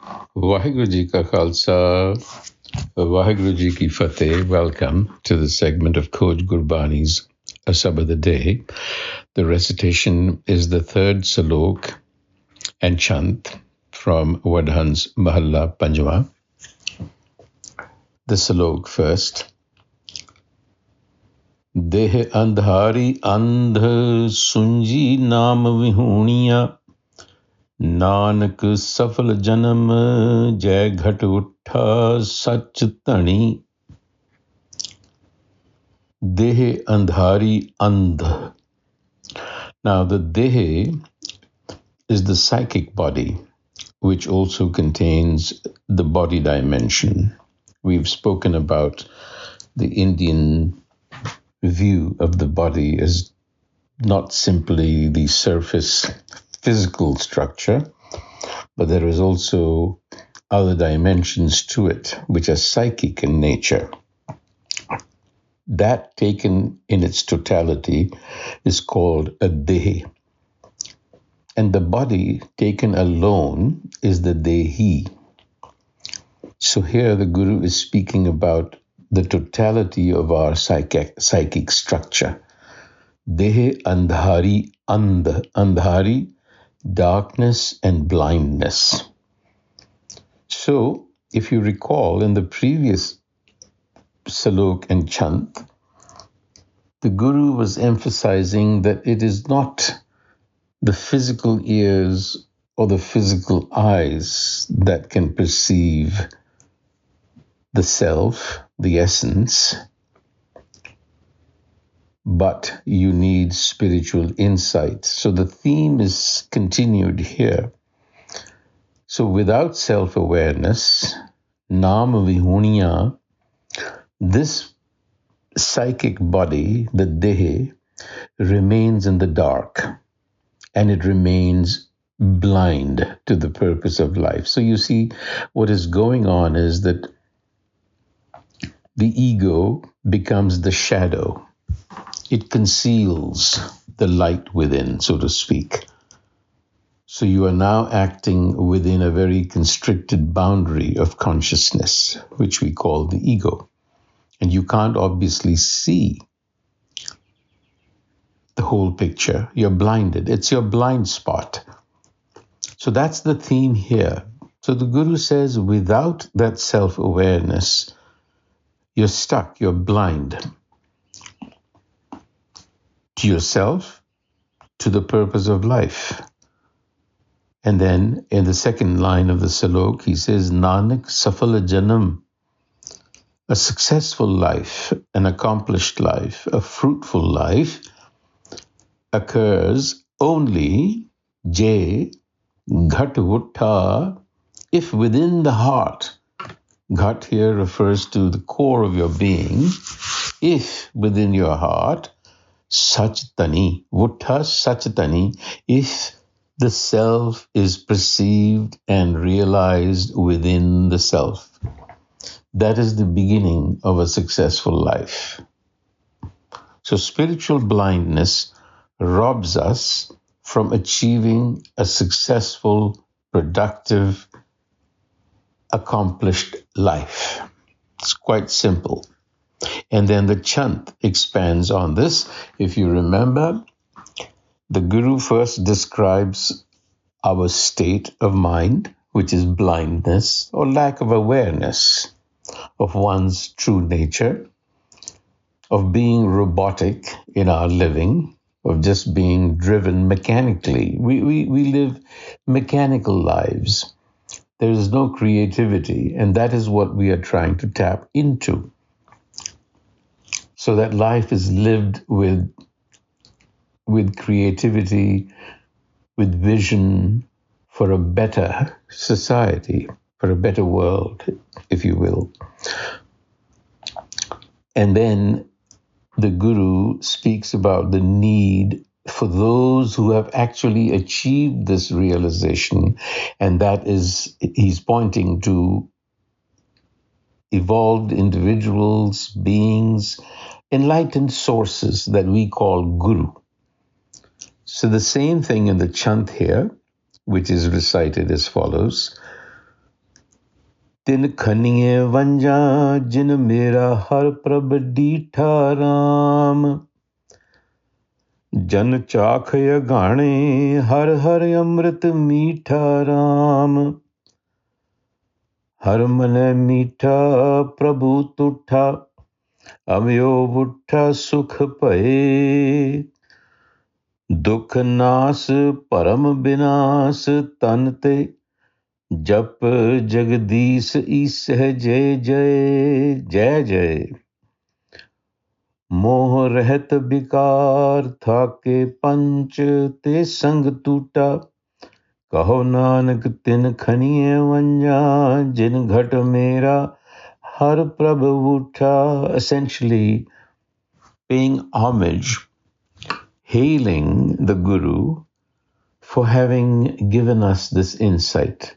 Waheguru Ji Ka Khalsa, Waheguru Ji Ki Fateh. Welcome to the segment of Coach Gurbani's a-sabad-a-day. The recitation is the third salok and chant from Wadhan's Mahalla Panjwa. The salok first. Deh Andhari Andh Sunji Naam Vihuniya Nanak सफल जन्म जय घट उठा सच तणी देह अंधारी अंध. Now the dehe is the psychic body, which also contains the body dimension. We've spoken about the Indian view of the body as not simply the surface physical structure, but there is also other dimensions to it, which are psychic in nature. That, taken in its totality, is called a dehe. And the body, taken alone, is the dehi. So here the Guru is speaking about the totality of our psychic structure. Deh Andhari Andh. Andhari, darkness and blindness. So, if you recall in the previous salok and chant, the Guru was emphasizing that it is not the physical ears or the physical eyes that can perceive the self, the essence, but you need spiritual insight. So the theme is continued here. So without self-awareness, Naam Vihuniya, this psychic body, the Dehe, remains in the dark and it remains blind to the purpose of life. So you see, what is going on is that the ego becomes the shadow. It conceals the light within, so to speak. So you are now acting within a very constricted boundary of consciousness, which we call the ego. And you can't obviously see the whole picture. You're blinded. It's your blind spot. So that's the theme here. So the Guru says, without that self-awareness, you're stuck, you're blind to yourself, to the purpose of life. And then in the second line of the salok, he says, Nanak Safal Janam, a successful life, an accomplished life, a fruitful life occurs only, J, Ghat Vutta, if within the heart, Ghat here refers to the core of your being, if within your heart, Sach-tani, Vutta Sach-tani, if the self is perceived and realized within the self. That is the beginning of a successful life. So spiritual blindness robs us from achieving a successful, productive, accomplished life. It's quite simple. And then the chant expands on this. If you remember, the Guru first describes our state of mind, which is blindness or lack of awareness of one's true nature, of being robotic in our living, of just being driven mechanically. We live mechanical lives. There is no creativity, and that is what we are trying to tap into. So that life is lived with creativity, with vision for a better society, for a better world, if you will. And then the Guru speaks about the need for those who have actually achieved this realization, and that is, he's pointing to evolved individuals, beings, enlightened sources that we call Guru. So the same thing in the chant here, which is recited as follows. तिन खनिए वंजा जिन मेरा हर प्रभ डीठा राम जन चाख गाणे हर हर अमृत मीठा राम हर मन मीठा प्रभु तुठा अमयो बुठा सुख भये दुख नास परम विनाश तन ते जप जगदीश ईसह जय जय जय जय मोह रहत विकार थाके पंच ते संग टूटा कहो नानक तिन खनिए वंजा जिन घट मेरा हर प्रभ उठा. Essentially paying homage, hailing the Guru for having given us this insight.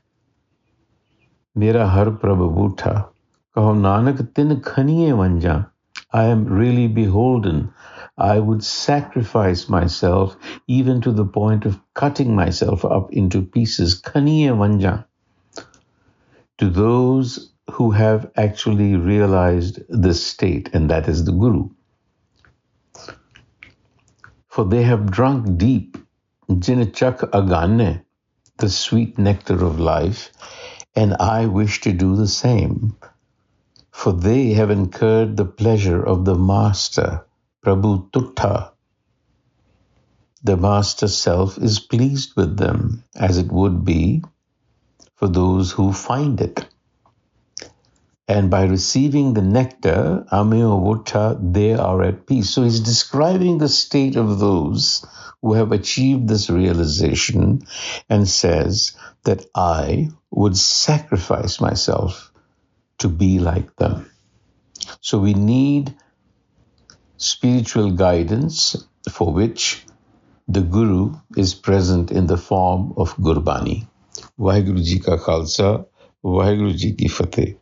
Mera har prabh butha, kaho nanak tin khaniye vanja. I am really beholden. I would sacrifice myself even to the point of cutting myself up into pieces. Khaniye vanja. To those who have actually realized this state, and that is the Guru. For they have drunk deep, jinachak agane, the sweet nectar of life, and I wish to do the same. For they have incurred the pleasure of the Master, Prabhu Tutta. The Master Self is pleased with them, as it would be for those who find it. And by receiving the nectar, Amyo Vutta, they are at peace. So he's describing the state of those who have achieved this realization and says that I would sacrifice myself to be like them. So we need spiritual guidance for which the Guru is present in the form of Gurbani. Vaheguru Ji Ka Khalsa, Vaheguru Ji Ki Fateh.